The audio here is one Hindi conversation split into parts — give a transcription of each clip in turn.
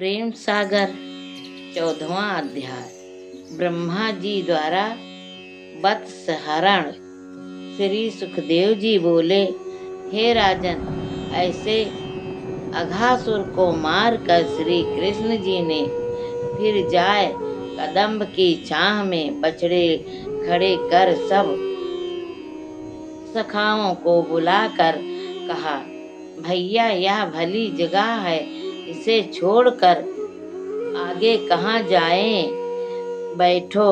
प्रेम सागर 14वां अध्याय। ब्रह्मा जी द्वारा वत्सहरण। श्री सुखदेव जी बोले, हे राजन, ऐसे अघासुर को मार कर श्री कृष्ण जी ने फिर जाए कदम्ब की छाह में बछड़े खड़े कर सब सखाओं को बुलाकर कहा, भैया यह भली जगह है, इसे छोड़कर आगे कहाँ जाएं? बैठो।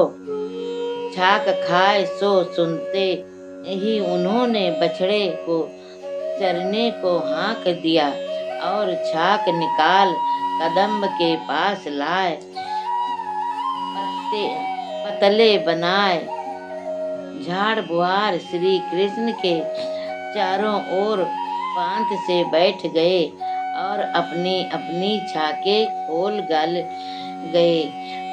छाक खाए सो सुनते ही उन्होंने बछड़े को चरने को हाँक दिया और छाक निकाल कदम्ब के पास लाए, पतले बनाए झाड़ बुहार श्री कृष्ण के चारों ओर पांत से बैठ गए और अपनी अपनी छाके खोल गल गए,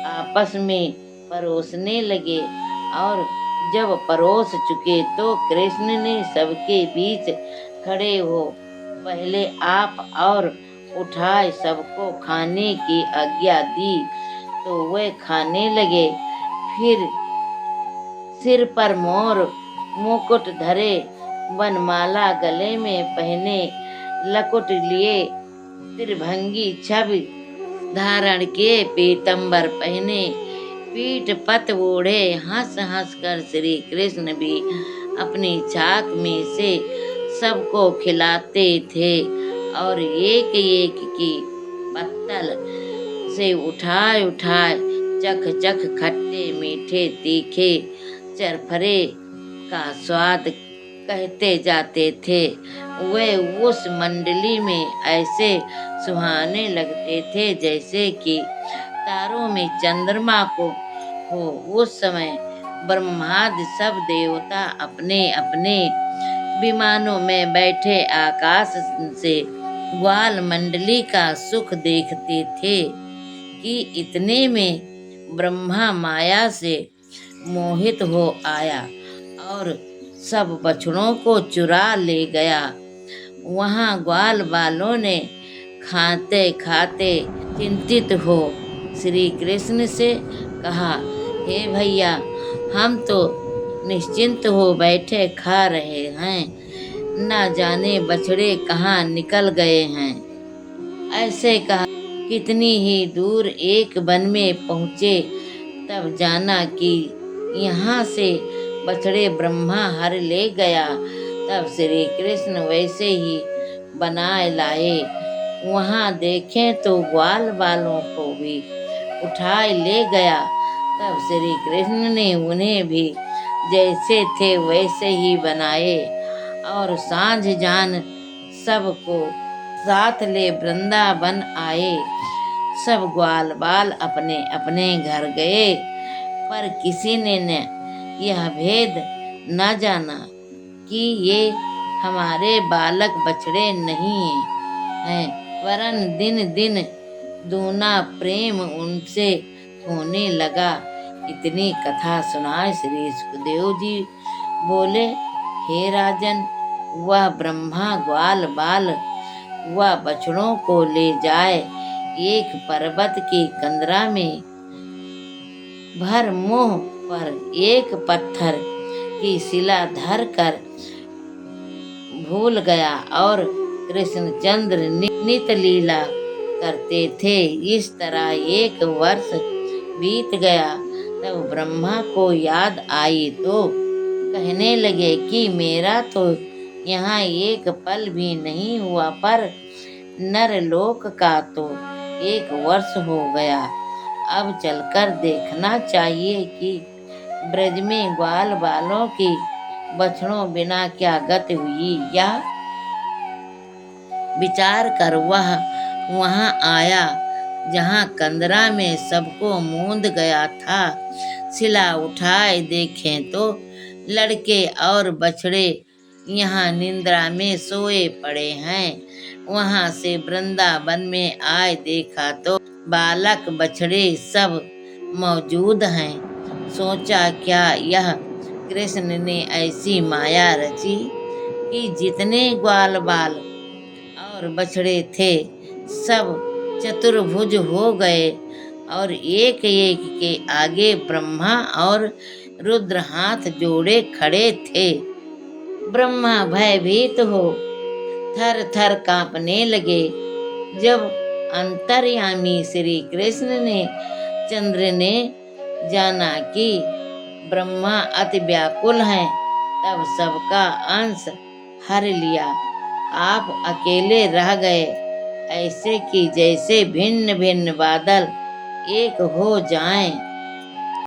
आपस में परोसने लगे। और जब परोस चुके तो कृष्ण ने सबके बीच खड़े हो पहले आप और उठाए सबको खाने की आज्ञा दी तो वे खाने लगे। फिर सिर पर मोर मुकुट धरे, वनमाला गले में पहने, लकुट लिए त्रिभंगी छवि धारण किए, पीतंबर पहने, पीठ पत ओढ़े, हंस हंस कर श्री कृष्ण भी अपनी छाक में से सबको खिलाते थे और एक एक की पत्तल से उठाए उठाए चख चख खट्टे मीठे तीखे चरफरे का स्वाद कहते जाते थे। वे उस मंडली में ऐसे सुहाने लगते थे जैसे कि तारों में चंद्रमा को हो। उस समय ब्रह्मादि सब देवता अपने अपने विमानों में बैठे आकाश से ग्वाल मंडली का सुख देखते थे कि इतने में ब्रह्मा माया से मोहित हो आया और सब बछड़ों को चुरा ले गया। वहाँ ग्वाल बालों ने खाते खाते चिंतित हो श्री कृष्ण से कहा, हे भैया, हम तो निश्चिंत हो बैठे खा रहे हैं, न जाने बछड़े कहाँ निकल गए हैं। ऐसे कहा कितनी ही दूर एक वन में पहुँचे, तब जाना कि यहाँ से बछड़े ब्रह्मा हर ले गया। तब श्री कृष्ण वैसे ही बनाए लाए। वहाँ देखें तो ग्वाल बालों को भी उठाए ले गया। तब श्री कृष्ण ने उन्हें भी जैसे थे वैसे ही बनाए और सांझ जान सबको साथ ले वृंदावन आए। सब ग्वाल बाल अपने अपने घर गए, पर किसी ने न यह भेद न जाना कि ये हमारे बालक बछड़े नहीं हैं, वरन दिन दिन दूना प्रेम उनसे होने लगा। इतनी कथा सुनाए श्री सुखदेव जी बोले, हे राजन, वह ब्रह्मा ग्वाल बाल वह बछड़ों को ले जाए एक पर्वत की कंदरा में भर मुंह पर एक पत्थर की शिला धर कर भूल गया और कृष्णचंद्र नित लीला करते थे। इस तरह एक वर्ष बीत गया। तब ब्रह्मा को याद आई तो कहने लगे कि मेरा तो यहाँ एक पल भी नहीं हुआ, पर नरलोक का तो एक वर्ष हो गया। अब चलकर देखना चाहिए कि ब्रज में ग्वाल बालों की बछड़ों बिना क्या गति हुई। यह विचार कर वह वहाँ आया जहाँ कंदरा में सबको मूंद गया था। शिला उठाए देखें तो लड़के और बछड़े यहाँ निंद्रा में सोए पड़े हैं। वहाँ से वृंदावन में आए देखा तो बालक बछड़े सब मौजूद हैं। सोचा क्या यह कृष्ण ने ऐसी माया रची कि जितने ग्वाल बाल और बछड़े थे सब चतुर्भुज हो गए और एक एक के आगे ब्रह्मा और रुद्र हाथ जोड़े खड़े थे। ब्रह्मा भयभीत हो थर थर कांपने लगे। जब अंतर्यामी श्री कृष्ण ने चंद्र ने जाना कि ब्रह्मा अति व्याकुल हैं, तब सबका अंश हर लिया। आप अकेले रह गए, ऐसे कि जैसे भिन्न भिन्न बादल एक हो जाएं।